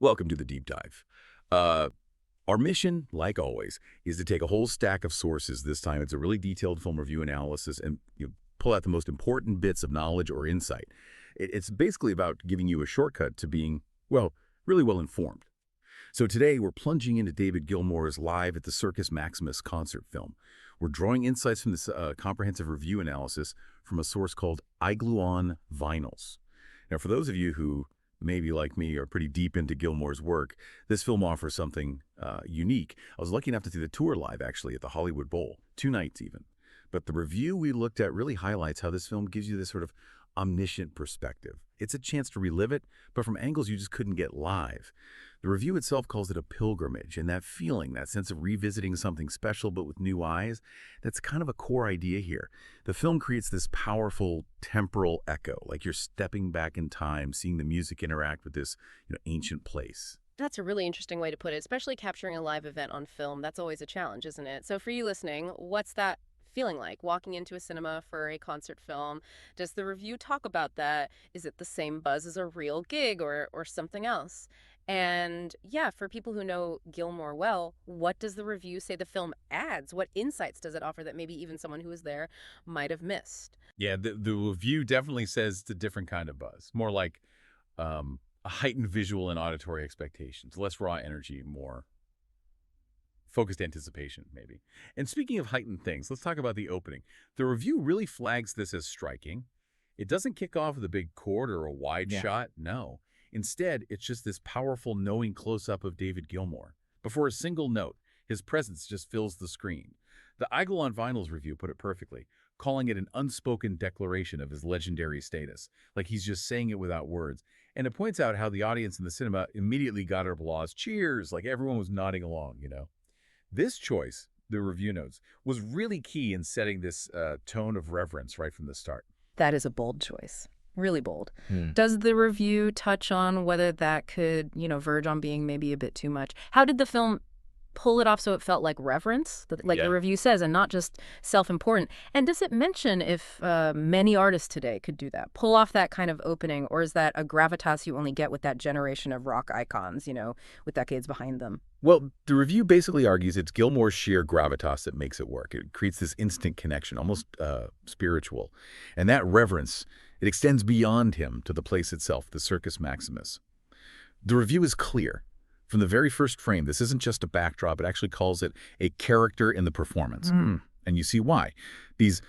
Welcome to the deep dive. Our mission, like always, is to take a whole stack of sources. This time it's a really detailed film review analysis and pull out the most important bits of knowledge or insight. It's basically about giving you a shortcut to being, well, really well informed. So today we're plunging into David Gilmour's Live at the Circus Maximus concert film. We're drawing insights from this comprehensive review analysis from a source called On Vinyls. Now, for those of you who maybe like me are pretty deep into Gilmour's work, this film offers something unique. I was lucky enough to see the tour live, actually, at the Hollywood Bowl, 2 nights even. But the review we looked at really highlights how this film gives you this sort of omniscient perspective. It's a chance to relive it, but from angles you just couldn't get live. The review itself calls it a pilgrimage, and that feeling, that sense of revisiting something special but with new eyes, that's kind of a core idea here. The film creates this powerful temporal echo, like you're stepping back in time, seeing the music interact with this, ancient place. That's a really interesting way to put it, especially capturing a live event on film. That's always a challenge, isn't it? So for you listening, what's that feeling like walking into a cinema for a concert film? Does the review talk about that? Is it the same buzz as a real gig or something else? And yeah, for people who know Gilmour well, what does the review say the film adds? What insights does it offer that maybe even someone who was there might have missed? Yeah, the review definitely says it's a different kind of buzz, more like a heightened visual and auditory expectations, less raw energy, more focused anticipation, maybe. And speaking of heightened things, let's talk about the opening. The review really flags this as striking. It doesn't kick off with a big chord or a wide shot, no. Instead, it's just this powerful knowing close-up of David Gilmour. Before a single note, his presence just fills the screen. The On Vinyls review put it perfectly, calling it an unspoken declaration of his legendary status, like he's just saying it without words. And it points out how the audience in the cinema immediately got applause, cheers, like everyone was nodding along. This choice, the review notes, was really key in setting this tone of reverence right from the start. That is a bold choice. Really bold. Does the review touch on whether that could, verge on being maybe a bit too much? How did the film pull it off so it felt like reverence, like the review says, and not just self-important? And does it mention if many artists today could do that, pull off that kind of opening, or is that a gravitas you only get with that generation of rock icons, with decades behind them? Well, the review basically argues it's Gilmour's sheer gravitas that makes it work. It creates this instant connection, almost spiritual. And that reverence, it extends beyond him to the place itself, the Circus Maximus. The review is clear. From the very first frame, this isn't just a backdrop. It actually calls it a character in the performance. And you see why. These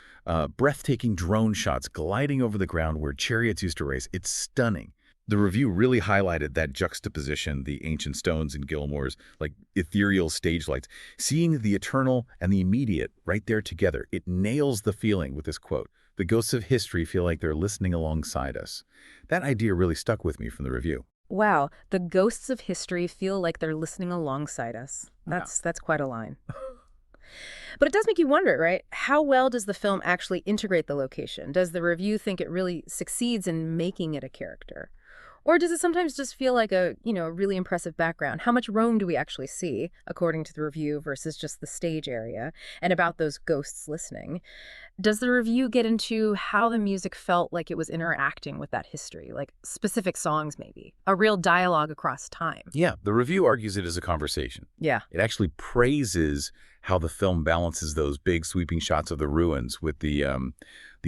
breathtaking drone shots gliding over the ground where chariots used to race, it's stunning. The review really highlighted that juxtaposition, the ancient stones in Gilmour's ethereal stage lights. Seeing the eternal and the immediate right there together, it nails the feeling with this quote. The ghosts of history feel like they're listening alongside us. That idea really stuck with me from the review. Wow, the ghosts of history feel like they're listening alongside us. That's quite a line. But it does make you wonder, right? How well does the film actually integrate the location? Does the review think it really succeeds in making it a character? Or does it sometimes just feel like a really impressive background? How much Rome do we actually see, according to the review, versus just the stage area? And about those ghosts listening, does the review get into how the music felt like it was interacting with that history, like specific songs maybe, a real dialogue across time? Yeah, the review argues it as a conversation. Yeah. It actually praises how the film balances those big sweeping shots of the ruins with the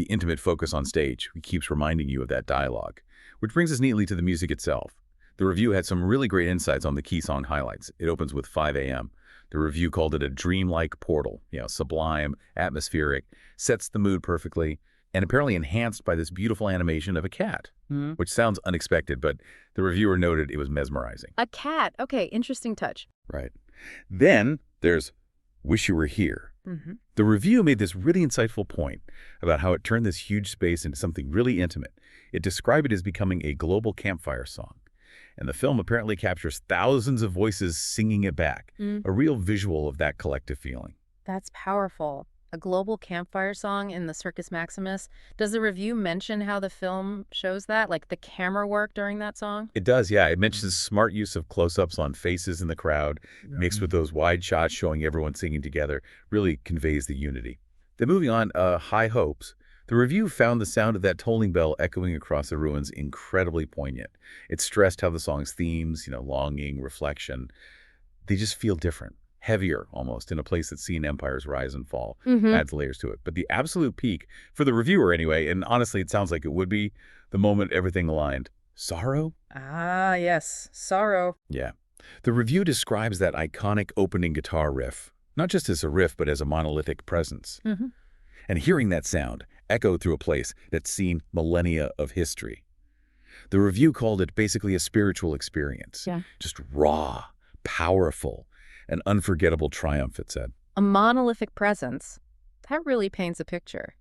intimate focus on stage. It keeps reminding you of that dialogue. Which brings us neatly to the music itself. The review had some really great insights on the key song highlights. It opens with 5 a.m. The review called it a dreamlike portal, sublime, atmospheric, sets the mood perfectly, and apparently enhanced by this beautiful animation of a cat, which sounds unexpected, but the reviewer noted it was mesmerizing. A cat. Okay, interesting touch. Right. Then there's Wish You Were Here. The review made this really insightful point about how it turned this huge space into something really intimate. It described it as becoming a global campfire song. And the film apparently captures thousands of voices singing it back, a real visual of that collective feeling. That's powerful. A global campfire song in the Circus Maximus. Does the review mention how the film shows that, like the camera work during that song? It does, yeah. It mentions smart use of close-ups on faces in the crowd, mixed with those wide shots showing everyone singing together, really conveys the unity. Then moving on, High Hopes. The review found the sound of that tolling bell echoing across the ruins incredibly poignant. It stressed how the song's themes, longing, reflection, they just feel different, heavier almost, in a place that's seen empires rise and fall, Mm-hmm. adds layers to it. But the absolute peak, for the reviewer anyway, and honestly it sounds like it would be, the moment everything aligned. Sorrow? Ah, yes. Sorrow. Yeah. The review describes that iconic opening guitar riff, not just as a riff, but as a monolithic presence. Mm-hmm. And hearing that sound echo through a place that's seen millennia of history. The review called it basically a spiritual experience. Yeah. Just raw, powerful, an unforgettable triumph, it said. A monolithic presence. That really paints a picture.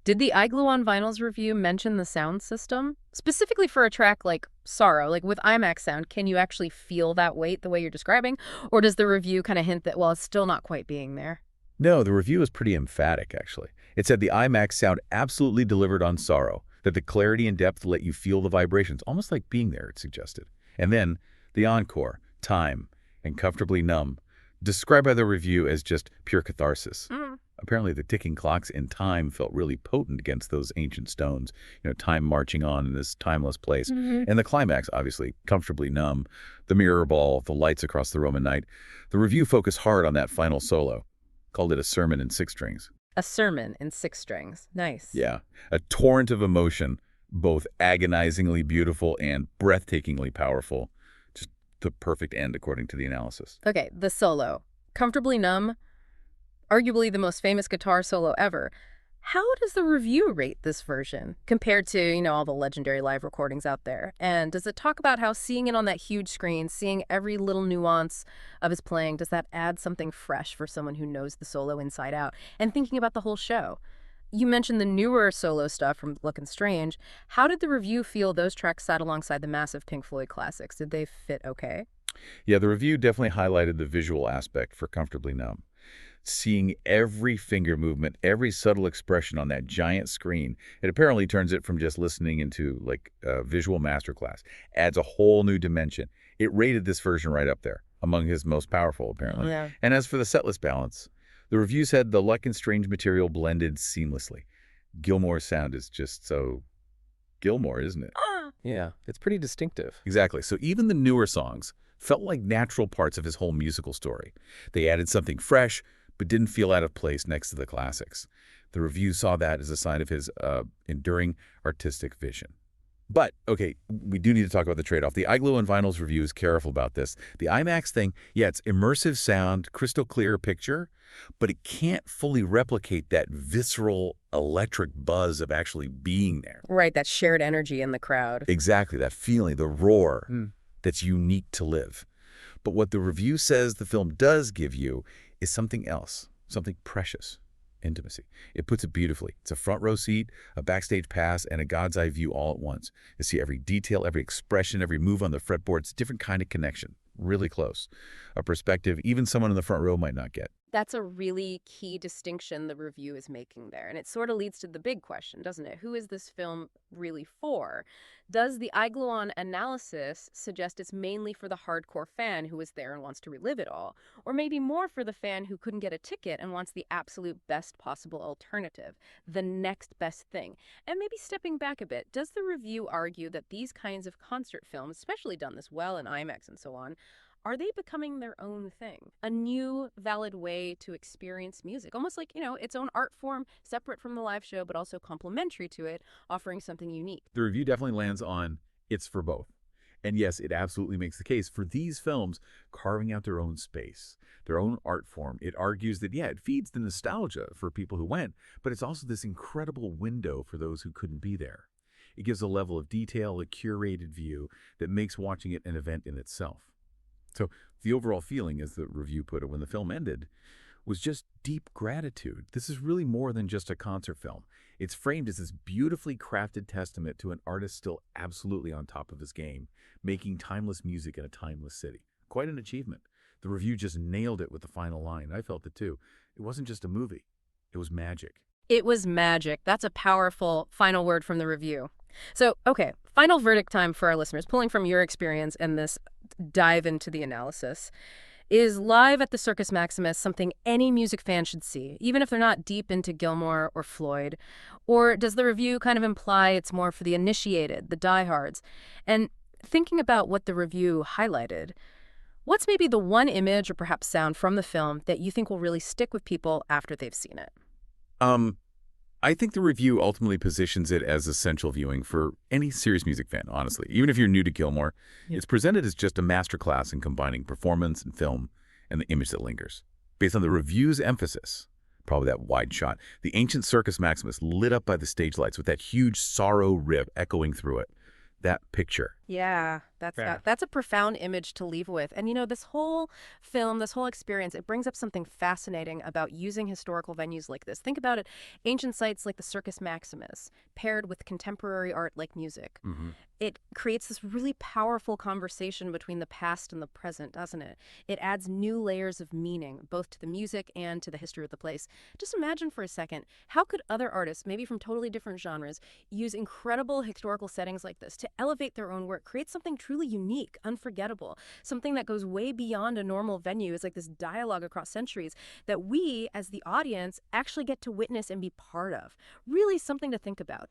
Did the iGlue on Vinyl's review mention the sound system? Specifically for a track like Sorrow, like with IMAX sound, can you actually feel that weight the way you're describing? Or does the review kind of hint that, well, it's still not quite being there? No, the review is pretty emphatic, actually. It said the IMAX sound absolutely delivered on Sorrow, that the clarity and depth let you feel the vibrations, almost like being there, it suggested. And then the encore, Time, and Comfortably Numb, described by the review as just pure catharsis. Mm. Apparently the ticking clocks in time felt really potent against those ancient stones, time marching on in this timeless place. Mm-hmm. And the climax, obviously, Comfortably Numb, the mirror ball, the lights across the Roman night. The review focused hard on that final solo, called it a sermon in six strings. A sermon in six strings. Nice. Yeah, a torrent of emotion, both agonizingly beautiful and breathtakingly powerful. Just the perfect end, according to the analysis. Okay, the solo. Comfortably Numb, arguably the most famous guitar solo ever. How does the review rate this version compared to, all the legendary live recordings out there? And does it talk about how seeing it on that huge screen, seeing every little nuance of his playing, does that add something fresh for someone who knows the solo inside out and thinking about the whole show? You mentioned the newer solo stuff from Lookin' Strange. How did the review feel those tracks sat alongside the massive Pink Floyd classics? Did they fit okay? Yeah, the review definitely highlighted the visual aspect for Comfortably Numb. Seeing every finger movement, every subtle expression on that giant screen, it apparently turns it from just listening into like a visual masterclass, adds a whole new dimension. It rated this version right up there, among his most powerful, apparently. Yeah. And as for the setlist balance, the review said the Lookin' Strange material blended seamlessly. Gilmour's sound is just so Gilmour, isn't it? Yeah, it's pretty distinctive. Exactly. So even the newer songs felt like natural parts of his whole musical story. They added something fresh, but didn't feel out of place next to the classics. The review saw that as a sign of his enduring artistic vision. But, okay, we do need to talk about the trade-off. The iGlue on Vinyl's review is careful about this. The IMAX thing, yeah, it's immersive sound, crystal clear picture, but it can't fully replicate that visceral electric buzz of actually being there. Right, that shared energy in the crowd. Exactly, that feeling, the roar that's unique to live. But what the review says the film does give you is something else, something precious, intimacy. It puts it beautifully. It's a front row seat, a backstage pass, and a God's eye view all at once. You see every detail, every expression, every move on the fretboard. It's a different kind of connection, really close. A perspective even someone in the front row might not get. That's a really key distinction the review is making there. And it sort of leads to the big question, doesn't it? Who is this film really for? Does the iGlue on analysis suggest it's mainly for the hardcore fan who is there and wants to relive it all? Or maybe more for the fan who couldn't get a ticket and wants the absolute best possible alternative, the next best thing? And maybe stepping back a bit, does the review argue that these kinds of concert films, especially done this well in IMAX and so on, are they becoming their own thing? A new, valid way to experience music? Almost like, its own art form, separate from the live show, but also complementary to it, offering something unique. The review definitely lands on it's for both. And yes, it absolutely makes the case for these films carving out their own space, their own art form. It argues that, yeah, it feeds the nostalgia for people who went, but it's also this incredible window for those who couldn't be there. It gives a level of detail, a curated view that makes watching it an event in itself. So the overall feeling, as the review put it when the film ended, was just deep gratitude. This is really more than just a concert film. It's framed as this beautifully crafted testament to an artist still absolutely on top of his game, making timeless music in a timeless city. Quite an achievement. The review just nailed it with the final line. I felt it too. It wasn't just a movie. It was magic. It was magic. That's a powerful final word from the review. So, okay, final verdict time for our listeners, pulling from your experience and this dive into the analysis. Is Live at the Circus Maximus something any music fan should see, even if they're not deep into Gilmour or Floyd? Or does the review kind of imply it's more for the initiated, the diehards? And thinking about what the review highlighted, what's maybe the one image or perhaps sound from the film that you think will really stick with people after they've seen it? I think the review ultimately positions it as essential viewing for any serious music fan, honestly. Even if you're new to Gilmour, it's presented as just a masterclass in combining performance and film and the image that lingers. Based on the review's emphasis, probably that wide shot, the ancient Circus Maximus lit up by the stage lights with that huge sorrow rib echoing through it. That picture. Yeah, that's a profound image to leave with. And this whole film, this whole experience, it brings up something fascinating about using historical venues like this. Think about it, ancient sites like the Circus Maximus, paired with contemporary art like music. It creates this really powerful conversation between the past and the present, doesn't it? It adds new layers of meaning, both to the music and to the history of the place. Just imagine for a second, how could other artists, maybe from totally different genres, use incredible historical settings like this to elevate their own work, create something truly unique, unforgettable, something that goes way beyond a normal venue. It's like this dialogue across centuries that we, as the audience, actually get to witness and be part of. Really something to think about.